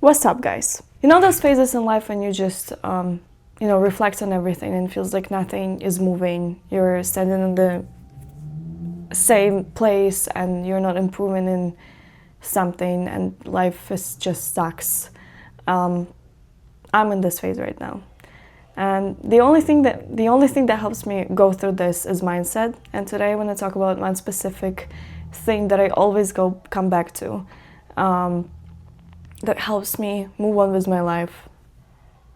What's up, guys? You know those phases in life when you just, reflect on everything and it feels like nothing is moving. You're standing in the same place and you're not improving in something and life is just sucks. I'm in this phase right now. And the only thing that helps me go through this is mindset. And today I want to talk about one specific thing that I always come back to. That helps me move on with my life,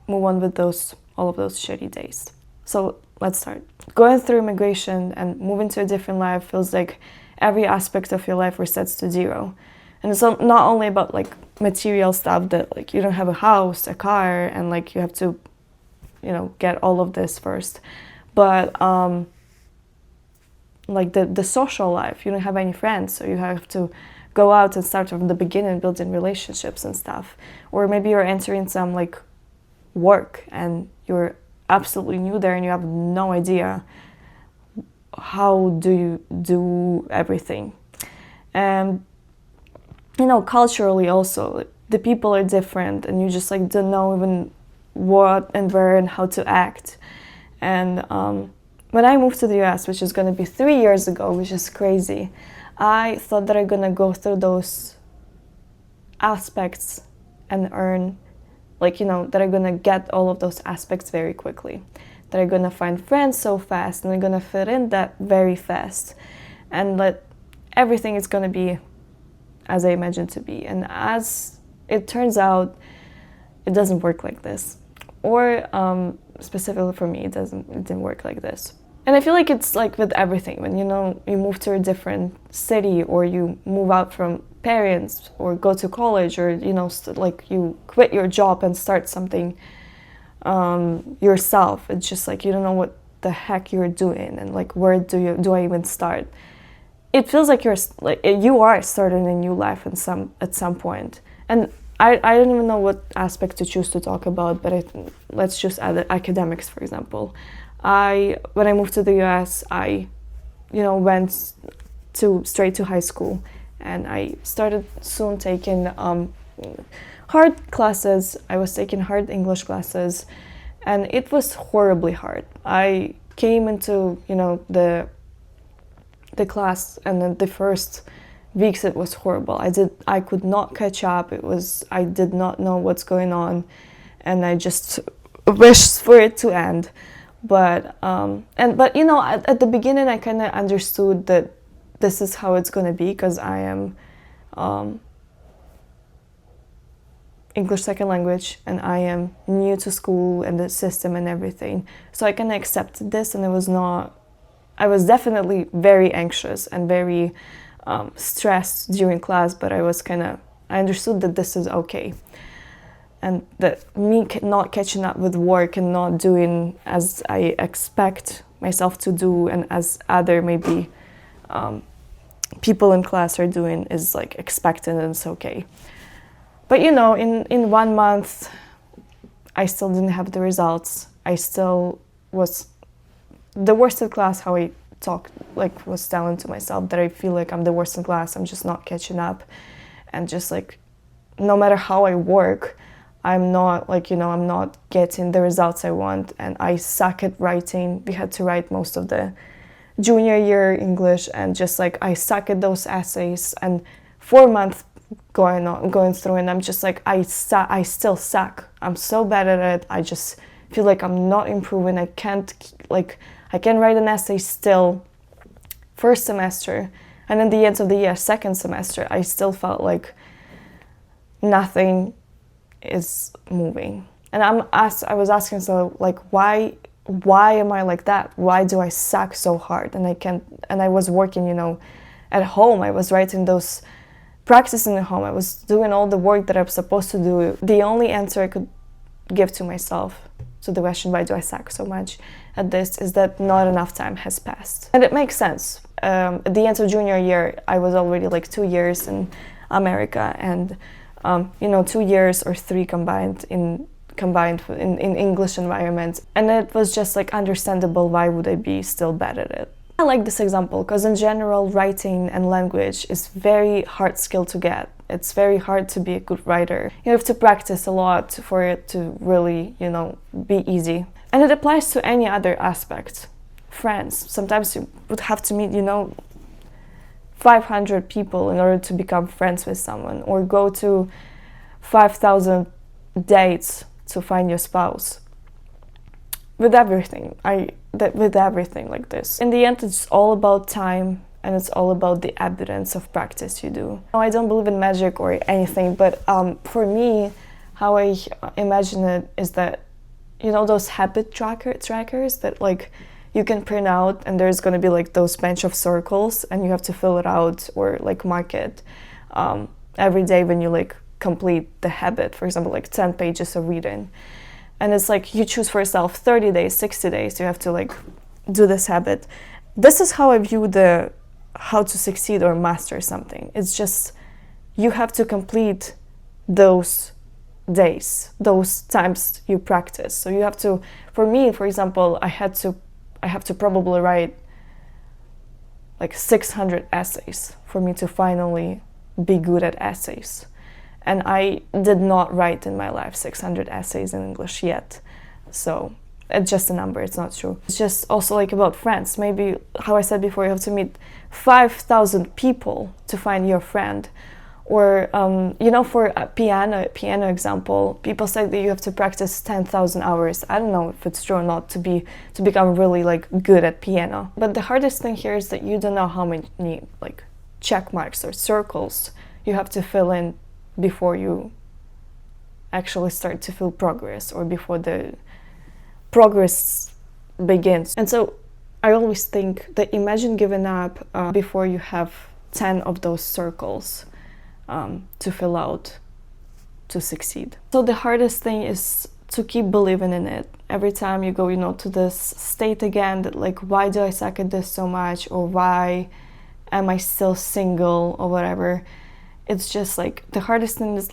move on with all of those shitty days. So let's start. Going through immigration and moving to a different life feels like every aspect of your life resets to zero. And it's not only about like material stuff that like you don't have a house, a car, and like you have to, get all of this first. But like the social life, you don't have any friends, so you have to go out and start from the beginning, building relationships and stuff. Or maybe you're entering some like work and you're absolutely new there and you have no idea how do you do everything. And culturally also, the people are different and you just like don't know even what and where and how to act. And when I moved to the US, which is going to be 3 years ago, which is crazy, I thought that I'm gonna go through those aspects and earn, that I'm gonna get all of those aspects very quickly, that I'm gonna find friends so fast and I'm gonna fit in that very fast, and that everything is gonna be as I imagined to be. And as it turns out, it doesn't work like this, or specifically for me, it didn't work like this. And I feel like it's like with everything, when you move to a different city or you move out from parents or go to college or you quit your job and start something yourself. It's just like you don't know what the heck you're doing and like where do I even start. It feels like you are starting a new life at some point. And I don't even know what aspect to choose to talk about, but let's just add academics, for example. When I moved to the US, I went straight to high school, and I started soon taking hard classes. I was taking hard English classes, and it was horribly hard. I came into the class, and then the first weeks it was horrible. I could not catch up. I did not know what's going on, and I just wished for it to end. But at the beginning I kind of understood that this is how it's going to be, because I am English second language and I am new to school and the system and everything. So I kind of accepted this, and I was definitely very anxious and very stressed during class, but I understood that this is okay. And that me not catching up with work and not doing as I expect myself to do and as other maybe people in class are doing is like expected, and it's okay. But in 1 month, I still didn't have the results. I still was the worst in class. How I was telling to myself that I feel like I'm the worst in class. I'm just not catching up, and just like no matter how I work, I'm not I'm not getting the results I want, and I suck at writing. We had to write most of the junior year English, and just like I suck at those essays, and 4 months going through, and I'm just like I still suck. I'm so bad at it. I just feel like I'm not improving. I can write an essay still first semester, and in the end of the year, second semester, I still felt like nothing is moving. And I was asking myself, like, why am I like that? Why do I suck so hard? And I was working, at home. I was writing those, practicing at home. I was doing all the work that I'm supposed to do. The only answer I could give to myself to the question, why do I suck so much at this, is that not enough time has passed. And it makes sense. At the end of junior year, I was already like 2 years in America, and 2 years or 3 combined in English environment. And it was just like understandable, why would I be still bad at it? I like this example because in general, writing and language is very hard skill to get. It's very hard to be a good writer. You have to practice a lot for it to really, be easy. And it applies to any other aspect. Friends. Sometimes you would have to meet, 500 people in order to become friends with someone, or go to 5,000 dates to find your spouse. With everything like this. In the end, it's all about time, and it's all about the evidence of practice you do. I don't believe in magic or anything, but for me, how I imagine it is that, those habit trackers that you can print out, and there's going to be those bunch of circles, and you have to fill it out or mark it every day when you complete the habit. For example, 10 pages of reading. And it's you choose for yourself 30 days, 60 days, you have to do this habit. This is how I view how to succeed or master something. It's just, you have to complete those days, those times you practice. So you have to, for me, for example, I have to probably write 600 essays for me to finally be good at essays. And I did not write in my life 600 essays in English yet. So it's just a number, it's not true. It's just also about friends. Maybe, how I said before, you have to meet 5,000 people to find your friend. Or, for a piano example, people say that you have to practice 10,000 hours. I don't know if it's true or not to become really good at piano. But the hardest thing here is that you don't know how many check marks or circles you have to fill in before you actually start to feel progress, or before the progress begins. And so I always think that imagine giving up before you have 10 of those circles to fill out to succeed. So the hardest thing is to keep believing in it. Every time you go, to this state again, that why do I suck at this so much, or why am I still single, or whatever. It's just the hardest thing is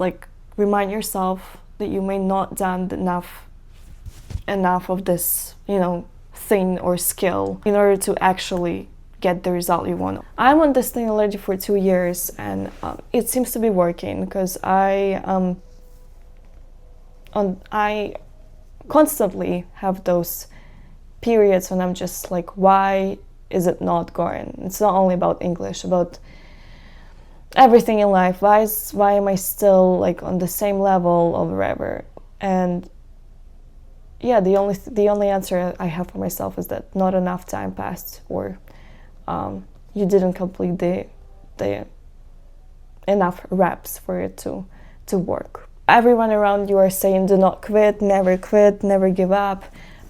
remind yourself that you may not done enough of this, thing or skill in order to actually get the result you want. I'm on this thing already for 2 years, and it seems to be working because I constantly have those periods when I'm just why is it not going? It's not only about English, about everything in life. Why am I still on the same level or whatever? And yeah, the only answer I have for myself is that not enough time passed, or you didn't complete the enough reps for it to work. Everyone around you are saying do not quit, never give up,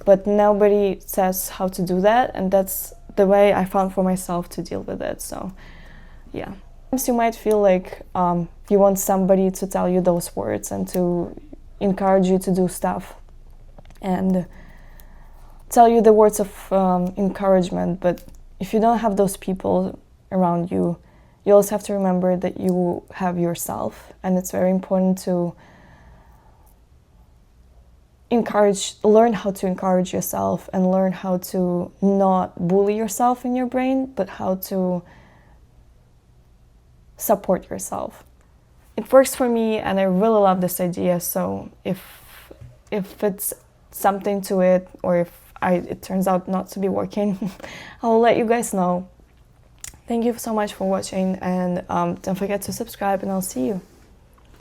but nobody says how to do that, and that's the way I found for myself to deal with it. So yeah. Sometimes you might feel you want somebody to tell you those words and to encourage you to do stuff and tell you the words of encouragement, but if you don't have those people around you, you also have to remember that you have yourself, and it's very important to learn how to encourage yourself, and learn how to not bully yourself in your brain, but how to support yourself. It works for me, and I really love this idea. So if it's something to it, or if it turns out not to be working, I'll let you guys know. Thank you so much for watching, and don't forget to subscribe, and I'll see you.